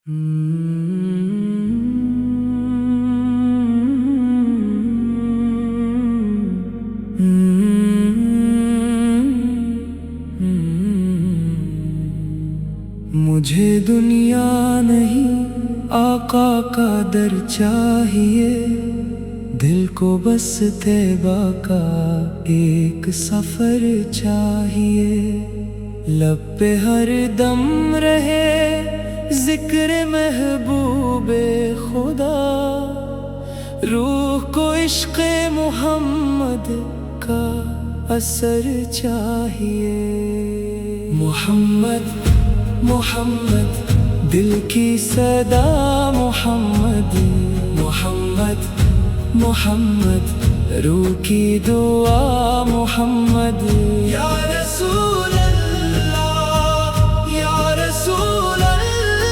مجھے دنیا نہیں آقا کا در چاہیے، دل کو بس طیبہ کا ایک سفر چاہیے، لب پہ ہر دم رہے ذکر محبوب خدا، روح کو عشق محمد کا اثر چاہیے۔ محمد محمد دل کی صدا، محمد محمد محمد روح کی دعا، محمد یا رسول اللہ یا رسول اللہ،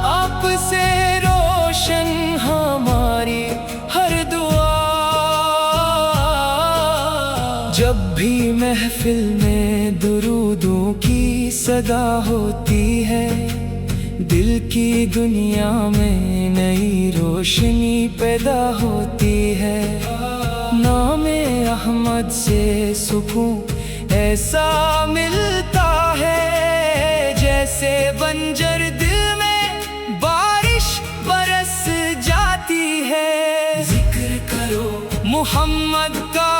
آپ سے روشن ہماری ہر دعا، جب بھی محفل میں درودوں کی صدا ہوتی ہے، دل کی دنیا میں نئی روشنی پیدا ہوتی ہے، نام احمد سے سکون ایسا ملتا ہے، جیسے بنجر دل میں بارش برس جاتی ہے۔ ذکر کرو محمد کا،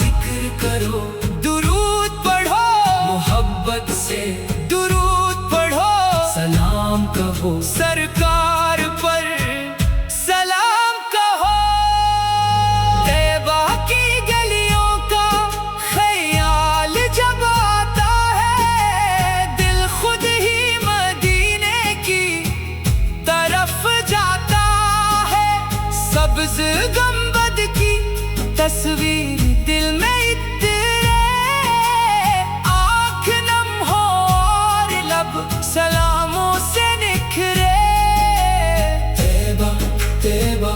ذکر کرو درود پڑھو محبت سے، درود پڑھو سلام کہو سرکار پر، سلام کہو۔ طیبہ کی گلیوں کا خیال جب آتا ہے، دل خود ہی مدینے کی طرف جاتا ہے، سبز گنبد کی تصویر دل میں سلاموں سے نکھرے، طیبہ طیبہ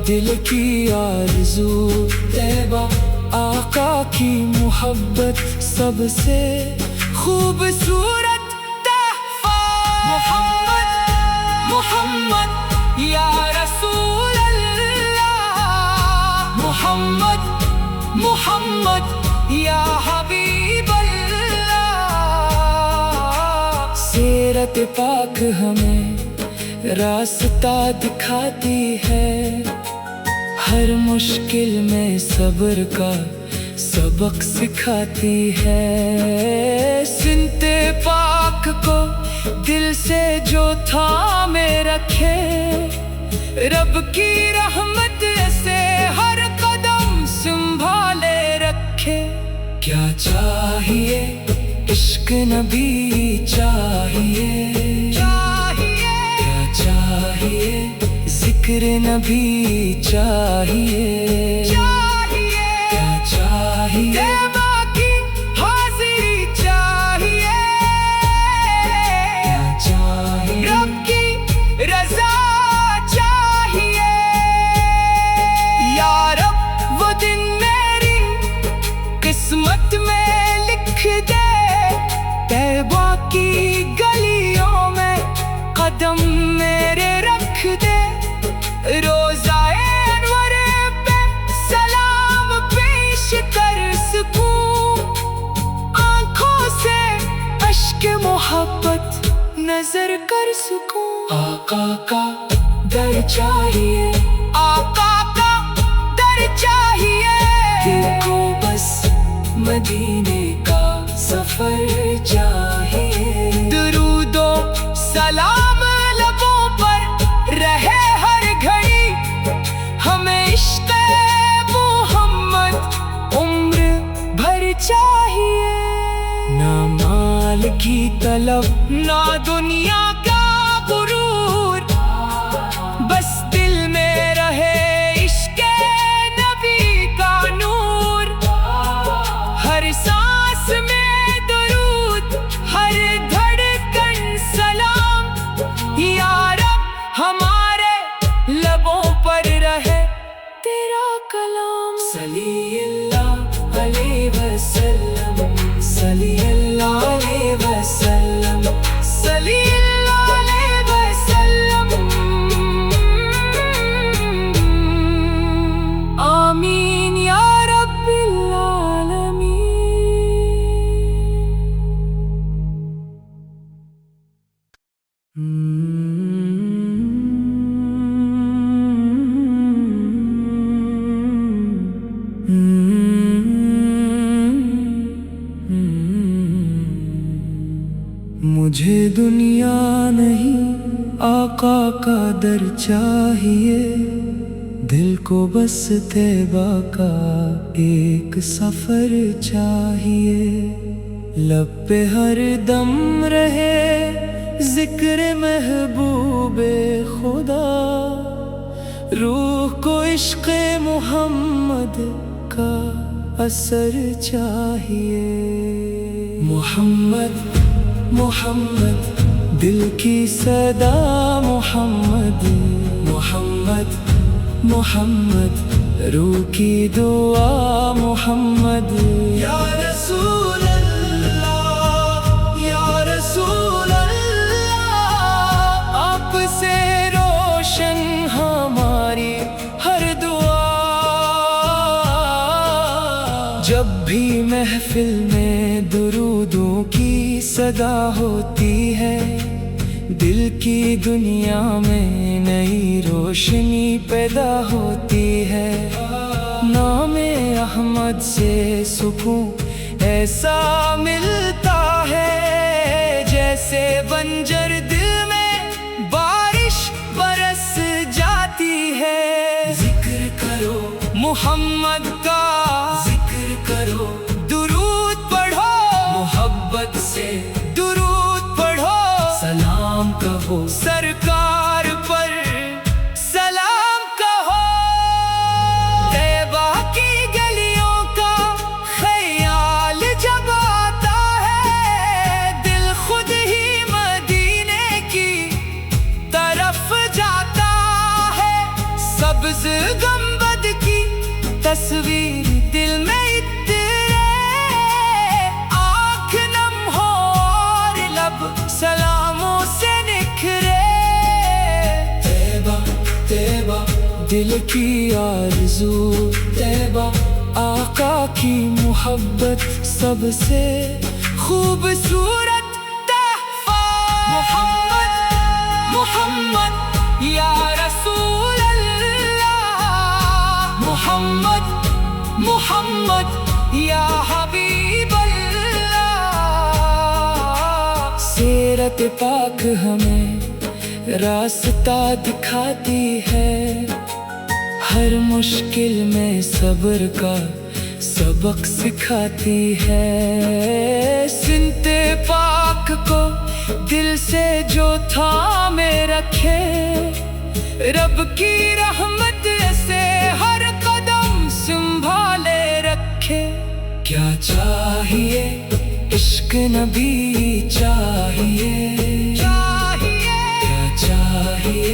دل کی آرزو، طیبہ آقا کی محبت سب سے خوبصورت تحفہ، محمد محمد یا رسول اللہ، محمد محمد یا حبیب اللہ۔ سیرت پاک ہمیں راستہ دکھاتی ہے، ہر مشکل میں صبر کا سبق سکھاتی ہے، سنت پاک کو دل سے جو تھامے رکھے، رب کی رحمت سے ہر قدم سنبھالے رکھے۔ کیا چاہیے؟ عشق نبی چاہیے، کیا چاہیے؟ ذکر نبی چاہیے، کیا چاہیے؟ طیبہ کی حاضری چاہیے، کیا چاہیے؟ رب کی رضا چاہیے، یا رب وہ دن میری قسمت میں لکھ دے، طیبہ کی گلیوں میں قدم میرے رکھ دے، روزہ انور پہ سلام پیش کر سکوں، آنکھوں سے اشک محبت نظر کر سکوں۔ آقا کا در چاہیے، آقا کا در چاہیے، دل کو بس مدینے کا سفر چاہیے، درود و سلام لبوں پر رہے ہر گھڑی، ہمیں عشق محمد عمر بھر چاہیے، نہ مال کی طلب نہ دنیا کا غرور، بس دل میں رہے عشق نبی کا نور، ہر سانس میں ہمارے لبوں پر رہے تیرا کلام، صلی اللہ علیہ وسلم، صلی اللہ علیہ وسلم، صلی اللہ مجھے دنیا نہیں آقا کا در چاہیے، دل کو بس طیبہ کا ایک سفر چاہیے، لب پہ ہر دم رہے ذکر محبوب خدا، روح کو عشق محمد کا اثر چاہیے۔ محمد محمد دل کی صدا، محمد محمد محمد روح کی دعا، محمد یا رسول اللہ یا رسول اللہ، آپ سے روشن ہماری ہر دعا، جب بھی محفل میں درودوں کی صدا ہوتی ہے، دل کی دنیا میں نئی روشنی پیدا ہوتی ہے، نام احمد سے سکون ایسا ملتا ہے، جیسے بنجر دل میں بارش برس جاتی ہے۔ ذکر کرو محمد کا، ذکر کرو درود پڑھو محبت سے، درود پڑھو سلام کہو سرکار پر، سلام کہو۔ طیبہ کی گلیوں کا خیال جب آتا ہے، دل خود ہی مدینے کی طرف جاتا ہے، سبز گنبد کی تصویر دل میں سلاموں سے نکھرے، طیبہ طیبہ دل کی آرزو، طیبہ آقا کی محبت سب سے خوبصورت تحفہ، محمد محمد یا رسول اللہ، محمد محمد یا حبیب اللہ، سیرت پاک ہمیں راستہ دکھاتی ہے، ہر مشکل میں صبر کا سبق سکھاتی ہے، سنت پاک کو دل سے جو تھامے رکھے، رب کی رحمت سے ہر قدم سنبھالے رکھے، کیا چاہیے عشق نبی چاہیے، کیا چاہیے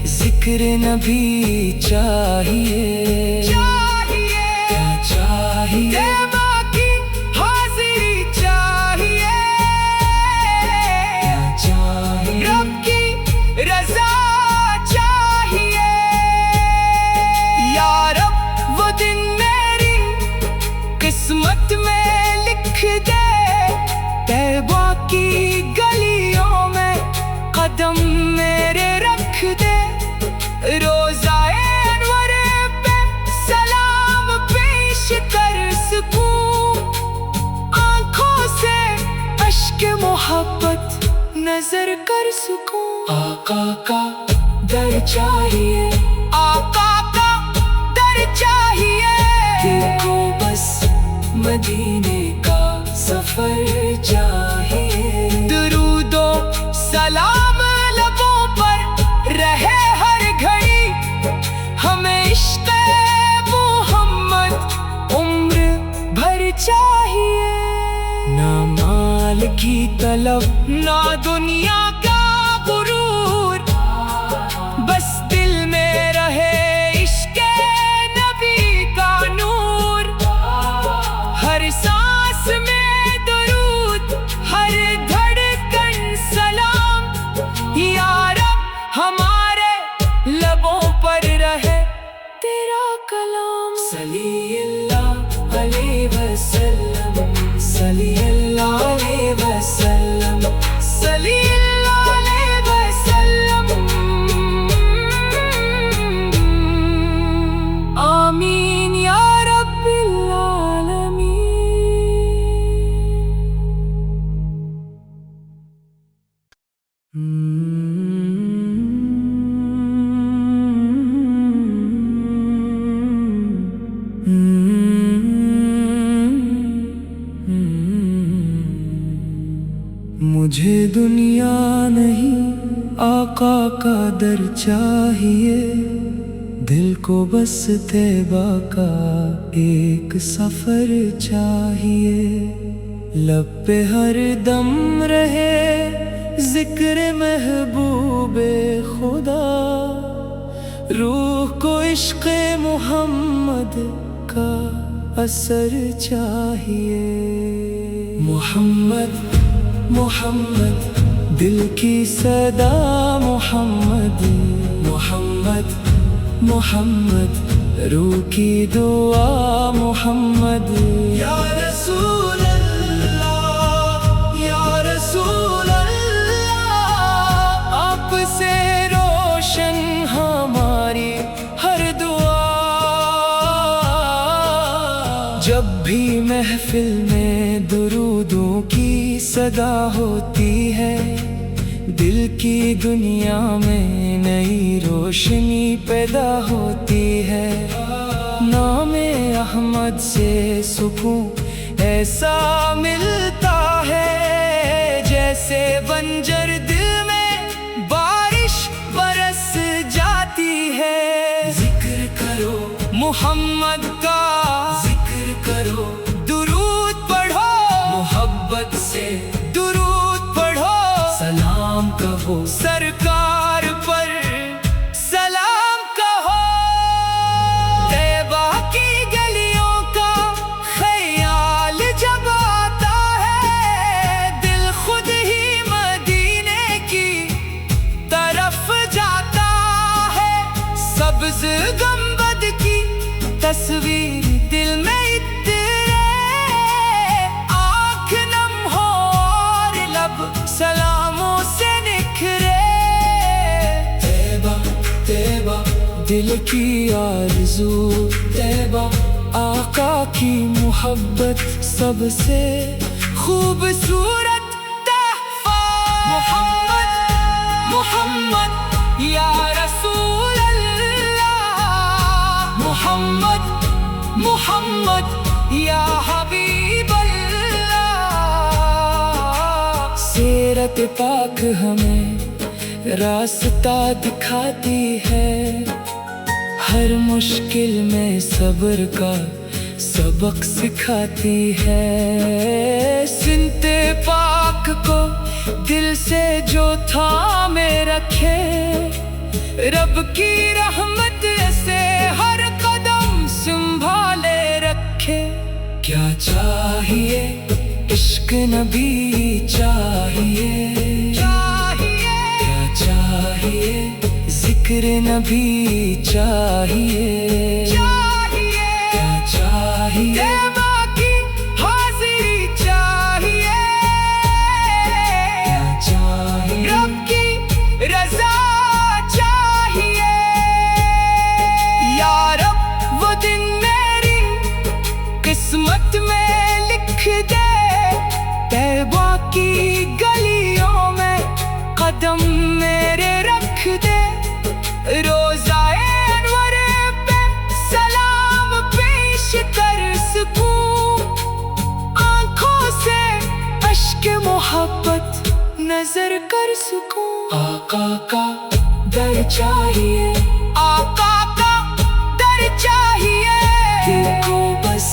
ذکر نبی چاہیے، کیا چاہیے طیبہ کی حاضری چاہیے، کیا چاہیے رب کی رضا چاہیے، یا رب وہ دن میری قسمت میں لکھ دے، طیبہ کی گلیوں میں قدم میرے رکھ دے، روزہ انور پہ سلام پیش کر سکوں، آنکھوں سے اشک محبت نظر کر سکوں، آقا کا در چاہیے، آقا کا در چاہیے، دل کو بس مدینے کا سفر چاہیے، درود و سلام لبوں پر رہے ہر گھڑی، ہمیں عشق محمد عمر بھر چاہیے، نہ مال کی طلب نہ دنیا کا غرور، بس دل میں رہے عشق نبی کا نور، ہر سانس میں درود، ہر دھڑکن سلام، یا رب ہمارے لبوں پر رہے تیرا کلام، صلی اللہ علیہ وسلم، صلی اللہ علیہ وسلم، صلی اللہ آقا کا در چاہیے، دل کو بس طیبہ کا ایک سفر چاہیے، لب پہ ہر دم رہے ذکر محبوب خدا، روح کو عشق محمد کا اثر چاہیے۔ محمد محمد دل کی صدا، محمد محمد محمد روح کی دعا، محمد یا رسول اللہ یا رسول اللہ، آپ سے روشن ہماری ہر دعا، جب بھی محفل میں درودوں کی صدا ہوتی ہے، دل کی دنیا میں نئی روشنی پیدا ہوتی ہے، نام احمد سے سکون ایسا ملتا ہے، جیسے بنجر دل میں بارش برس جاتی ہے۔ ذکر کرو محمد کا، ذکر کرو درود پڑھو محبت سے، درود پڑھو سلام کہو سرکار پر، سلام کہو۔ طیبہ کی گلیوں کا خیال جب آتا ہے، دل خود ہی مدینے کی طرف جاتا ہے، سبز گنبد کی تصویر دل میں اترے، آنکھ نم ہو اور لب سلاموں سے نکھرے۔ طیبہ طیبہ دل کی آرزو، طیبہ آقا کی محبت سب سے خوبصورت تحفہ، محمد محمد یا رسول اللہ، محمد محمد یا حبیب اللہ۔ سیرت پاک ہمیں راستہ دکھاتی ہے، ہر مشکل میں صبر کا سبق سکھاتی ہے، سنت پاک کو دل سے جو تھامے رکھے، رب کی رحمت سے ہر قدم سنبھالے رکھے۔ کیا چاہیے عشق نبی چاہیے، کیا چاہیے ذکر نبی چاہیے، کیا چاہیے طیبہ کی حاضری چاہیے، کیا چاہیے رب کی رضا چاہیے، یا رب وہ دن میری قسمت میں لکھ دے، طیبہ کی گلیوں میں قدم میرے رکھ دے، روزہ انور پہ سلام پیش کر سکوں، آنکھوں سے اشک محبت نظر کر سکوں۔ آقا کا در چاہیے، آقا کا در چاہیے، دل کو بس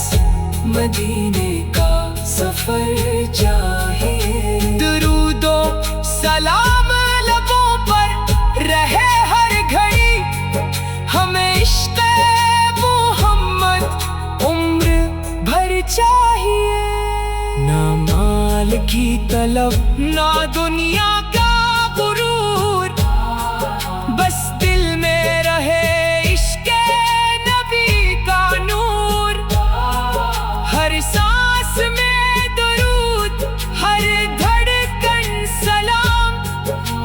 مدینے کا سفر چاہیے، درود و سلام لبوں پر رہے ہر گھڑی، ہمیں عشق محمد عمر بھر چاہیے، نہ مال کی طلب نہ دنیا کا غرور، بس دل میں رہے عشق نبی کا نور، ہر سانس میں درود، ہر دھڑکن سلام،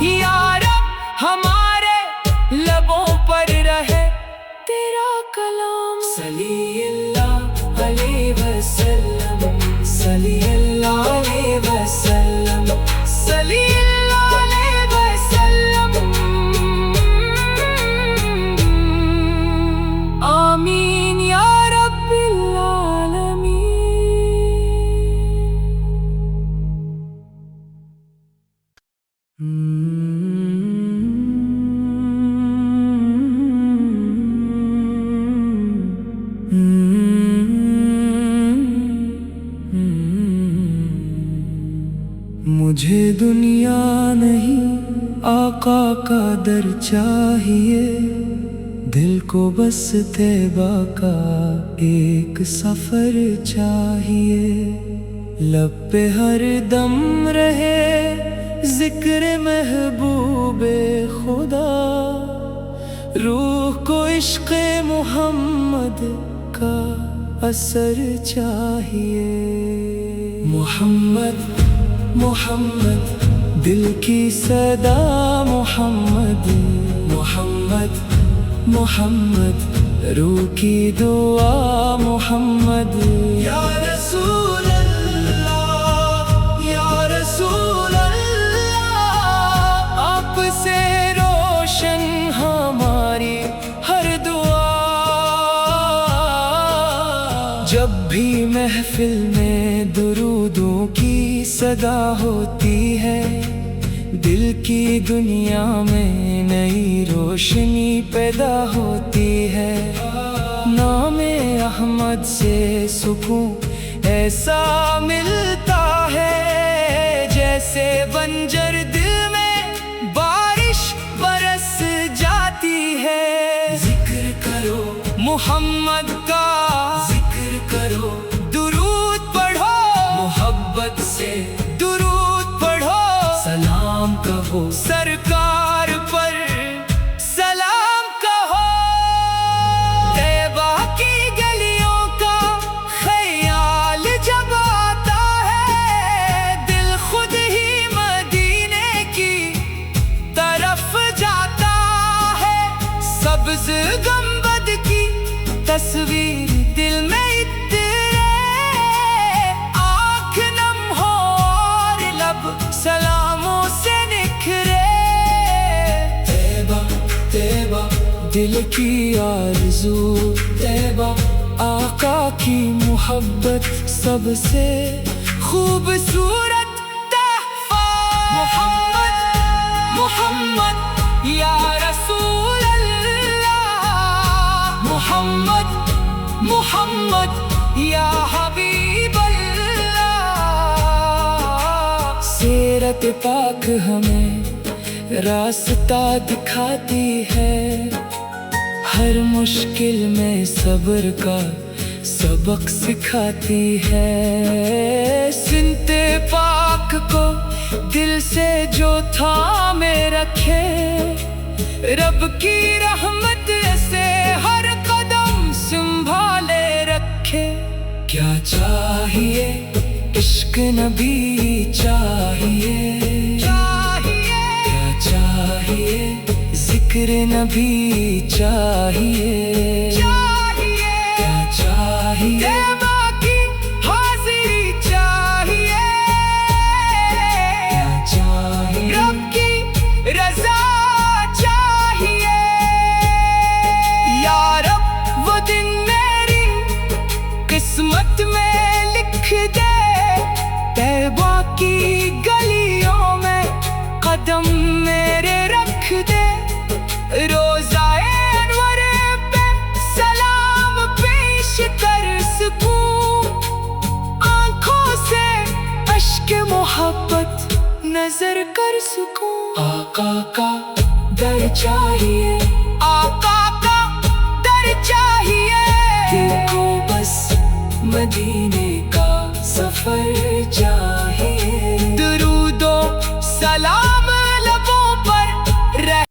یا رب ہمارے لبوں پر رہے تیرا کلام، صلی اللہ علیہ وسلم، صلی اللہ علیہ وسلم، صلی اللہ علیہ وسلم، آمین یا رب العالمین۔ آقا کا در چاہیے، دل کو بس طیبہ کا ایک سفر چاہیے، لب پہ ہر دم رہے ذکر محبوب خدا، روح کو عشق محمد کا اثر چاہیے۔ محمد محمد دل کی صدا، محمد محمد محمد روح کی دعا، محمد یا رسول اللہ یا رسول اللہ، آپ سے روشن ہماری ہر دعا، جب بھی محفل میں درودوں کی صدا ہوتی ہے، دل کی دنیا میں نئی روشنی پیدا ہوتی ہے، نام احمد سے سکون ایسا ملتا ہے، جیسے بنجر دل میں بارش برس جاتی ہے۔ ذکر کرو محمد کا، ذکر کرو درود پڑھو محبت سے، درود پڑھو سلام کہو سرکار پر، سلام کہو۔ طیبہ کی گلیوں کا خیال جب آتا ہے، دل خود ہی مدینے کی طرف جاتا ہے، سبز گنبد کی تصویر دل میں سلاموں سے نکھرے، طیبہ طیبہ دل کی آرزو، طیبہ آقا کی محبت سب سے خوبصورت تحفہ، محمد محمد یا رسول اللہ، محمد محمد یا حبیب اللہ۔ سیرت پاک ہمیں راستہ دکھاتی ہے، ہر مشکل میں صبر کا سبق سکھاتی ہے، سنت پاک کو دل سے جو تھامے رکھے، رب کی رحمت سے ہر قدم سنبھالے رکھے۔ کیا چاہیے عشق نبی چاہیے، کیا چاہیے ذکر نبی چاہیے، کیا چاہیے طیبہ کی حاضری چاہیے، کیا چاہیے رب کی رضا چاہیے، یا رب وہ دن میری قسمت میں لکھ دے، طیبہ کی گلیوں میں قدم میرے رکھ دے، روزہ انور پہ سلام پیش کر سکوں، آنکھوں سے اشک محبت نظر کر سکوں۔ آقا کا در چاہیے، آقا کا در چاہیے، دل کو بس مدینے کا سفر چاہیے۔